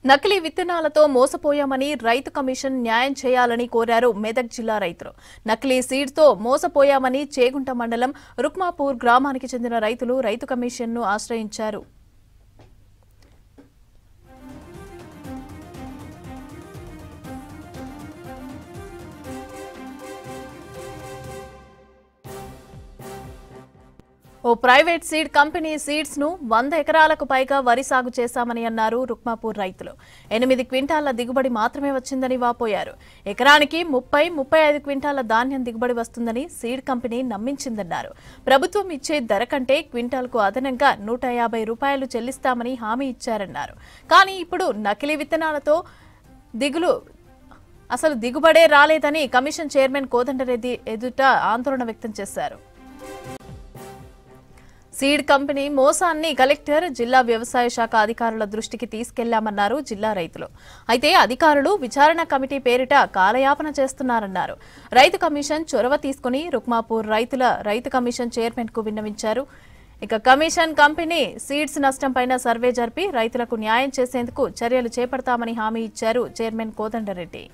నకిలీ విత్తనాలతో మోసపోయామని రైతు కమిషన్ న్యాయం చేయాలని కోరారు మెదక్ జిల్లా రైతులు. నకిలీ సీడ్తో మోసపోయామని చేగుంట మండలం రుక్మాపూర్ గ్రామానికి చెందిన రైతులు రైతు కమిషన్ను ఆశ్రయించారు. ఓ ప్రైవేట్ సీడ్ కంపెనీ సీడ్స్ ను 100 ఎకరాలకు పైగా వరి సాగు చేశామని అన్నారు రుక్మాపూర్ రైతులు. 8 క్వింటాల దిగుబడి మాత్రమే వచ్చిందని వాపోయారు. ఎకరానికి 30-35 క్వింటాల ధాన్యం దిగుబడి వస్తుందని సీడ్ కంపెనీ నమ్మించిందన్నారు. ప్రభుత్వం ఇచ్చే ధర కంటే క్వింటాల్కు అదనంగా 150 రూపాయలు చెల్లిస్తామని హామీ ఇచ్చారన్నారు. కానీ ఇప్పుడు నకిలీ విత్తనాలతో దిగుబడే రాలేదని కమిషన్ చైర్మన్ కోదండరెడ్డి ఎదుట ఆందోళన వ్యక్తం చేశారు. సీడ్ కంపెనీ మోసాన్ని కలెక్టర్, జిల్లా వ్యవసాయ శాఖ అధికారుల దృష్టికి తీసుకెళ్లామన్నారు జిల్లా రైతులు. అయితే అధికారులు విచారణ కమిటీ పేరిట కాలయాపన చేస్తున్నారన్నారు. రైతు కమిషన్ చొరవ తీసుకుని రుక్మాపూర్ రైతు కమిషన్ చైర్మన్ కు విన్నవించారు. ఇక కమిషన్ కంపెనీ సీడ్స్ నష్టంపైన సర్వే జరిపి రైతులకు న్యాయం చేసేందుకు చర్యలు చేపడతామని హామీ ఇచ్చారు చైర్మన్ కోదండరెడ్డి.